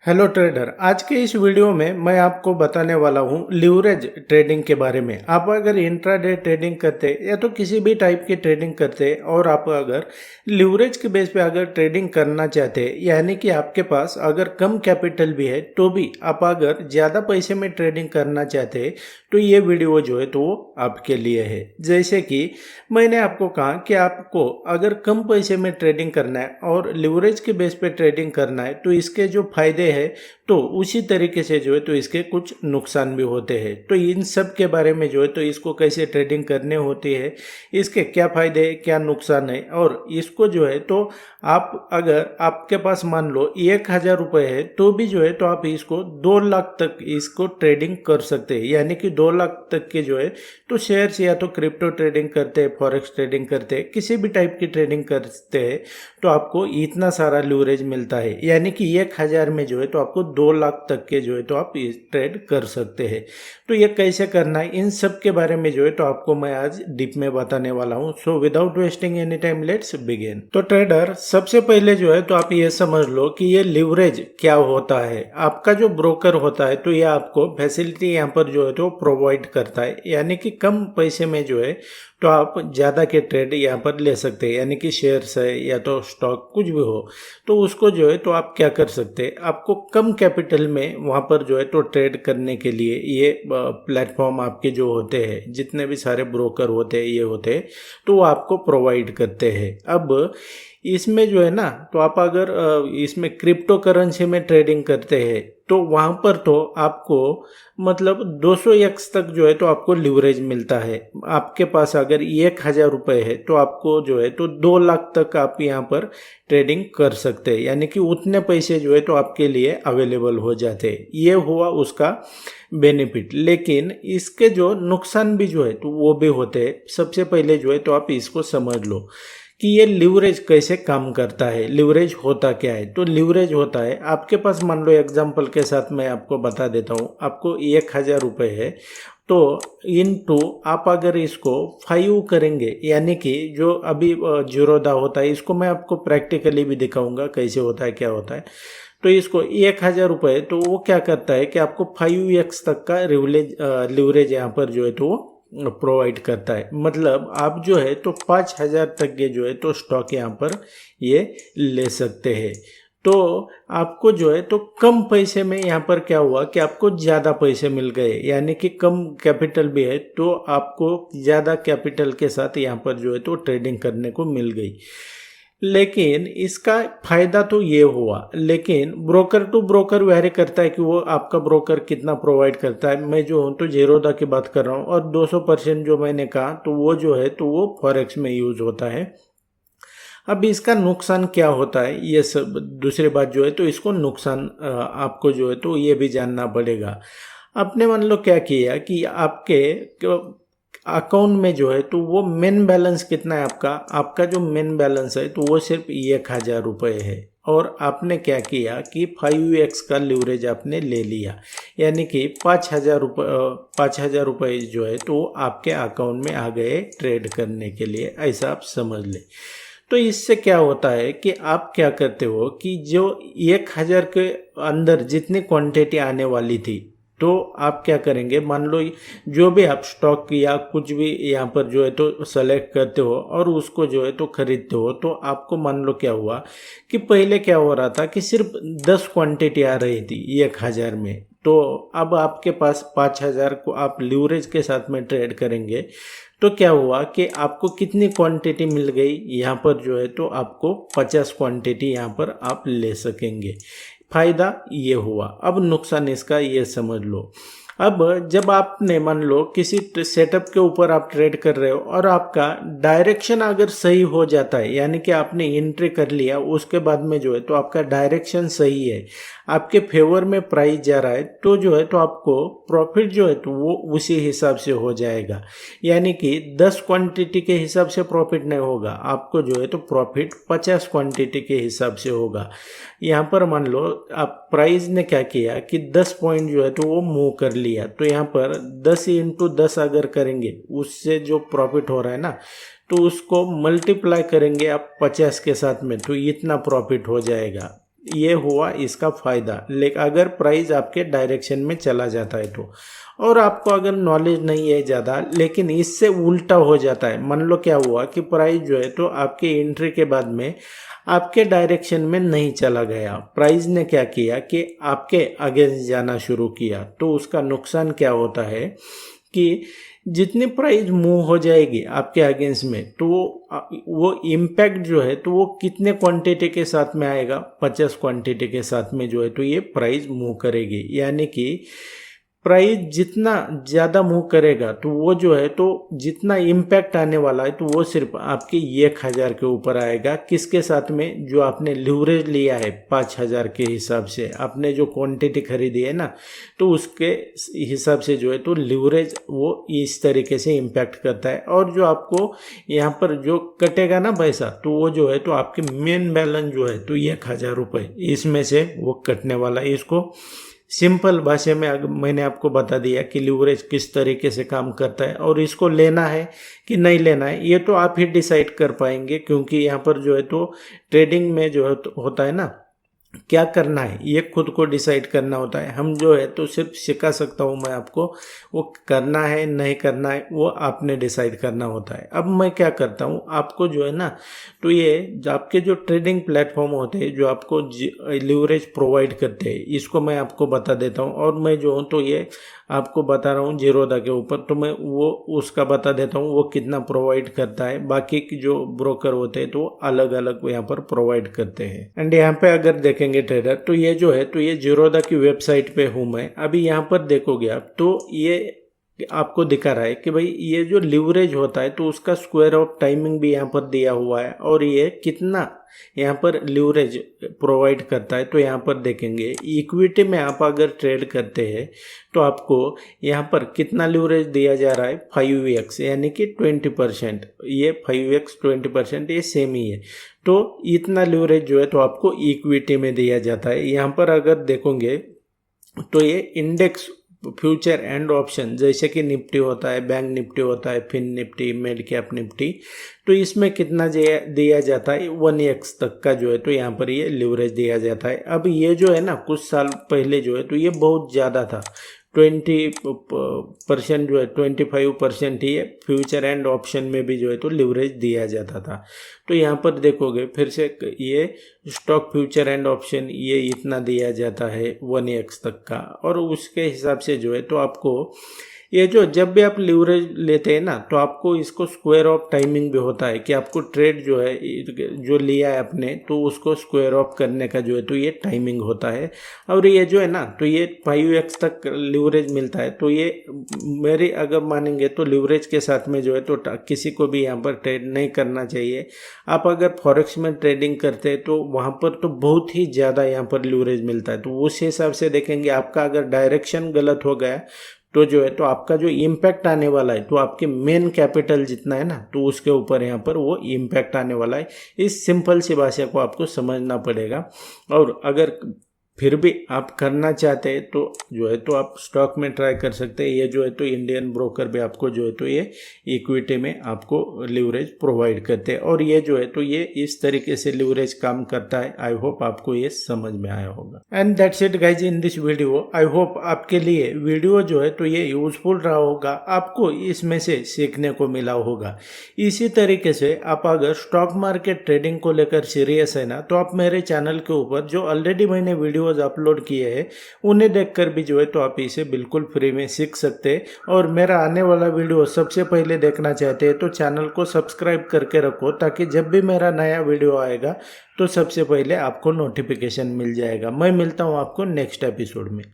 Hello trader, आज के इस वीडियो में मैं आपको बताने वाला हूं लिवरेज ट्रेडिंग के बारे में। आप अगर इंट्राडे ट्रेडिंग करते या तो किसी भी टाइप की ट्रेडिंग करते और आप अगर लिवरेज के बेस पे अगर ट्रेडिंग करना चाहते, यानी कि आपके पास अगर कम कैपिटल भी है तो भी आप अगर ज़्यादा पैसे में ट्रेडिंग करना चाहते तो ये वीडियो जो है तो वो आपके लिए है। जैसे कि मैंने आपको कहा कि आपको अगर कम पैसे में ट्रेडिंग करना है और लिवरेज के बेस पे ट्रेडिंग करना है तो इसके जो फायदे है तो उसी तरीके से जो है तो इसके कुछ नुकसान भी होते हैं। तो इन सब के बारे में जो है तो इसको कैसे ट्रेडिंग करने होती है, इसके क्या फायदे है, क्या नुकसान है, और इसको जो है तो आप अगर आपके पास मान लो 1,000 रुपये है तो भी जो है तो आप इसको 2 लाख तक इसको ट्रेडिंग कर सकते हैं। यानी कि 2 लाख तक के जो है तो शेयर्स या तो क्रिप्टो ट्रेडिंग करते हैं, फॉरेक्स ट्रेडिंग करते हैं, किसी भी टाइप की ट्रेडिंग करते हैं तो आपको इतना सारा लीवरेज मिलता है। यानी कि 1,000 में जो है तो आपको 2 लाख तक के जो है तो आप ट्रेड कर सकते हैं। तो ये कैसे करना है, इन सब के बारे में जो है तो आपको मैं आज डीप में बताने वाला हूँ। So without wasting any time let's begin. तो ट्रेडर, सबसे पहले जो है तो आप ये समझ लो कि ये लिवरेज क्या होता है। आपका जो ब्रोकर होता है तो ये आपको फैसिलिटी यहाँ पर जो है तो प्रोवाइड करता है। यानी कि कम पैसे में जो है तो आप ज़्यादा के ट्रेड यहाँ पर ले सकते हैं। यानी कि शेयर्स है या तो स्टॉक कुछ भी हो तो उसको जो है तो आप क्या कर सकते हैं, आपको कम कैपिटल में वहाँ पर जो है तो ट्रेड करने के लिए ये प्लेटफॉर्म आपके जो होते हैं, जितने भी सारे ब्रोकर होते हैं ये होते हैं तो वो आपको प्रोवाइड करते हैं। अब इसमें जो है ना तो आप अगर इसमें क्रिप्टो करेंसी में ट्रेडिंग करते हैं तो वहाँ पर तो आपको मतलब 200x तक जो है तो आपको लिवरेज मिलता है। आपके पास अगर 1,000 रुपये है तो आपको जो है तो 2 लाख तक आप यहाँ पर ट्रेडिंग कर सकते हैं। यानी कि उतने पैसे जो है तो आपके लिए अवेलेबल हो जाते हैं। ये हुआ उसका बेनिफिट। लेकिन इसके जो नुकसान भी जो है तो वो भी होते हैं। सबसे पहले जो है तो आप इसको समझ लो कि ये लिवरेज कैसे काम करता है, लिवरेज होता क्या है। तो लिवरेज होता है, आपके पास मान लो एग्जांपल के साथ मैं आपको बता देता हूँ, आपको 1,000 रुपये है तो इनटू आप अगर इसको 5 करेंगे, यानी कि जो अभी जीरोधा होता है, इसको मैं आपको प्रैक्टिकली भी दिखाऊंगा कैसे होता है क्या होता है। तो इसको 1,000 रुपये तो वो क्या करता है कि आपको 5x तक का लिवरेज यहाँ पर जो है तो प्रोवाइड करता है। मतलब आप जो है तो 5,000 तक के जो है तो स्टॉक यहाँ पर ये ले सकते हैं। तो आपको जो है तो कम पैसे में यहाँ पर क्या हुआ कि आपको ज़्यादा पैसे मिल गए। यानी कि कम कैपिटल भी है तो आपको ज़्यादा कैपिटल के साथ यहाँ पर जो है तो ट्रेडिंग करने को मिल गई। लेकिन इसका फायदा तो ये हुआ, लेकिन ब्रोकर टू ब्रोकर वेरी करता है कि वो आपका ब्रोकर कितना प्रोवाइड करता है। मैं जो हूँ तो जीरोधा की बात कर रहा हूँ और 200% जो मैंने कहा तो वो जो है तो वो फॉरेक्स में यूज होता है। अब इसका नुकसान क्या होता है, ये सब दूसरी बात जो है तो इसको नुकसान आपको जो है तो ये भी जानना पड़ेगा। आपने मान लो क्या किया कि आपके अकाउंट में जो है तो वो मेन बैलेंस कितना है आपका जो मेन बैलेंस है तो वो सिर्फ 1,000 रुपये है और आपने क्या किया कि 5x का लिवरेज आपने ले लिया। यानी कि 5,000 रुपये जो है तो आपके अकाउंट में आ गए ट्रेड करने के लिए, ऐसा आप समझ लें। तो इससे क्या होता है कि आप क्या करते हो कि जो 1,000 के अंदर जितनी क्वांटिटी आने वाली थी तो आप क्या करेंगे, मान लो जो भी आप स्टॉक या कुछ भी यहाँ पर जो है तो सेलेक्ट करते हो और उसको जो है तो खरीदते हो तो आपको मान लो क्या हुआ कि पहले क्या हो रहा था कि सिर्फ 10 क्वांटिटी आ रही थी 1,000 में। तो अब आपके पास 5,000 को आप लिवरेज के साथ में ट्रेड करेंगे तो क्या हुआ कि आपको कितनी क्वांटिटी मिल गई, यहाँ पर जो है तो आपको 50 क्वांटिटी यहाँ पर आप ले सकेंगे। फायदा ये हुआ। अब नुकसान इसका ये समझ लो। अब जब आपने मान लो किसी सेटअप के ऊपर आप ट्रेड कर रहे हो और आपका डायरेक्शन अगर सही हो जाता है, यानी कि आपने एंट्री कर लिया उसके बाद में जो है तो आपका डायरेक्शन सही है, आपके फेवर में प्राइस जा रहा है तो जो है तो आपको प्रॉफिट जो है तो वो उसी हिसाब से हो जाएगा। यानी कि 10 क्वांटिटी के हिसाब से प्रॉफिट नहीं होगा, आपको जो है तो प्रॉफिट 50 क्वांटिटी के हिसाब से होगा। यहाँ पर मान लो आप प्राइस ने क्या किया कि 10 पॉइंट जो है तो वो मूव कर लिया तो यहाँ पर 10 इंटू 10 अगर करेंगे उससे जो प्रॉफिट हो रहा है ना तो उसको मल्टीप्लाई करेंगे आप 50 के साथ में तो इतना प्रॉफिट हो जाएगा। ये हुआ इसका फ़ायदा। लेकिन अगर प्राइस आपके डायरेक्शन में चला जाता है तो, और आपको अगर नॉलेज नहीं है ज़्यादा, लेकिन इससे उल्टा हो जाता है। मान लो क्या हुआ कि प्राइस जो है तो आपके एंट्री के बाद में आपके डायरेक्शन में नहीं चला गया, प्राइस ने क्या किया कि आपके अगेंस्ट जाना शुरू किया, तो उसका नुकसान क्या होता है कि जितनी प्राइस मूव हो जाएगी आपके अगेंस्ट में, तो वो इम्पैक्ट जो है तो वो कितने क्वांटिटी के साथ में आएगा, 50 क्वांटिटी के साथ में जो है तो ये प्राइस मूव करेगी। यानी कि प्राइस जितना ज़्यादा मूव करेगा तो वो जो है तो जितना इम्पैक्ट आने वाला है तो वो सिर्फ आपके 1000 के ऊपर आएगा। किसके साथ में, जो आपने लिवरेज लिया है 5000 के हिसाब से, आपने जो क्वांटिटी खरीदी है ना, तो उसके हिसाब से जो है तो लिवरेज वो इस तरीके से इम्पैक्ट करता है। और जो आपको यहाँ पर जो कटेगा ना पैसा, तो वो जो है तो आपके मेन बैलेंस जो है तो 1000 रुपये इसमें से वो कटने वाला है। इसको सिंपल भाषा में मैंने आपको बता दिया कि लिवरेज किस तरीके से काम करता है, और इसको लेना है कि नहीं लेना है ये तो आप ही डिसाइड कर पाएंगे, क्योंकि यहाँ पर जो है तो ट्रेडिंग में जो है तो होता है ना, क्या करना है ये खुद को डिसाइड करना होता है। हम जो है तो सिर्फ सिखा सकता हूँ मैं आपको, वो करना है नहीं करना है वो आपने डिसाइड करना होता है। अब मैं क्या करता हूँ, आपको जो है ना तो ये आपके जो ट्रेडिंग प्लेटफॉर्म होते हैं जो आपको लिवरेज प्रोवाइड करते हैं, इसको मैं आपको बता देता हूँ। और मैं जो हूँ तो ये आपको बता रहा हूँ जीरोधा के ऊपर, तो मैं वो उसका बता देता हूँ वो कितना प्रोवाइड करता है। बाकी जो ब्रोकर होते हैं तो अलग अलग यहाँ पर प्रोवाइड करते हैं। एंड यहाँ पे अगर देखेंगे ट्रेडर, तो ये जो है तो ये जीरोधा की वेबसाइट पे हूँ मैं अभी। यहाँ पर देखोगे आप तो ये आपको दिखा रहा है कि भाई ये जो लिवरेज होता है तो उसका स्क्वायर ऑफ टाइमिंग भी यहाँ पर दिया हुआ है, और ये कितना यहाँ पर लिवरेज प्रोवाइड करता है। तो यहाँ पर देखेंगे इक्विटी में आप अगर ट्रेड करते हैं तो आपको यहाँ पर कितना लिवरेज दिया जा रहा है, 5x यानी कि 20%। ये 5x 20% ये सेम ही है। तो इतना लिवरेज जो है तो आपको इक्विटी में दिया जाता है। यहाँ पर अगर देखोगे तो ये इंडेक्स फ्यूचर एंड ऑप्शन, जैसे कि निफ्टी होता है, बैंक निफ्टी होता है, fin Nifty, mid cap Nifty, तो इसमें कितना दिया जाता है, 1x तक का जो है तो यहाँ पर ये लिवरेज दिया जाता है। अब ये जो है ना कुछ साल पहले जो है तो ये बहुत ज़्यादा था, 20% जो है 25% ही है। फ्यूचर एंड ऑप्शन में भी जो है तो लिवरेज दिया जाता था। तो यहाँ पर देखोगे फिर से ये स्टॉक फ्यूचर एंड ऑप्शन ये इतना दिया जाता है 1x तक का, और उसके हिसाब से जो है तो आपको ये जो जब भी आप लिवरेज लेते हैं ना तो आपको इसको स्क्वायर ऑफ टाइमिंग भी होता है कि आपको ट्रेड जो है जो लिया है आपने तो उसको स्क्वायर ऑफ करने का जो है तो ये टाइमिंग होता है। और ये जो है ना तो ये 5x तक लिवरेज मिलता है। तो ये मेरी अगर मानेंगे तो लिवरेज के साथ में जो है तो किसी को भी यहाँ पर ट्रेड नहीं करना चाहिए। आप अगर फॉरेक्स में ट्रेडिंग करते हैं तो वहाँ पर तो बहुत ही ज़्यादा यहाँ पर लिवरेज मिलता है। तो उस हिसाब से देखेंगे आपका अगर डायरेक्शन गलत हो गया तो जो है तो आपका जो इम्पैक्ट आने वाला है तो आपके मेन कैपिटल जितना है ना तो उसके ऊपर यहाँ पर वो इम्पैक्ट आने वाला है। इस सिंपल सी भाषा को आपको समझना पड़ेगा। और अगर फिर भी आप करना चाहते हैं तो जो है तो आप स्टॉक में ट्राई कर सकते हैं। ये जो है तो इंडियन ब्रोकर भी आपको जो है तो ये इक्विटी में आपको लिवरेज प्रोवाइड करते हैं, और ये जो है तो ये इस तरीके से लिवरेज काम करता है। आई होप आपको ये समझ में आया होगा। And that's it guys in this video. I hope आपके लिए वीडियो जो है तो ये यूजफुल रहा होगा, आपको इसमें से सीखने को मिला होगा। इसी तरीके से आप अगर स्टॉक मार्केट ट्रेडिंग को लेकर सीरियस है ना तो आप मेरे चैनल के ऊपर जो ऑलरेडी मैंने वीडियो अपलोड किए हैं उन्हें देखकर भी जो है तो आप इसे बिल्कुल फ्री में सीख सकते हैं। और मेरा आने वाला वीडियो सबसे पहले देखना चाहते हैं तो चैनल को सब्सक्राइब करके रखो, ताकि जब भी मेरा नया वीडियो आएगा तो सबसे पहले आपको नोटिफिकेशन मिल जाएगा। मैं मिलता हूँ आपको नेक्स्ट एपिसोड में।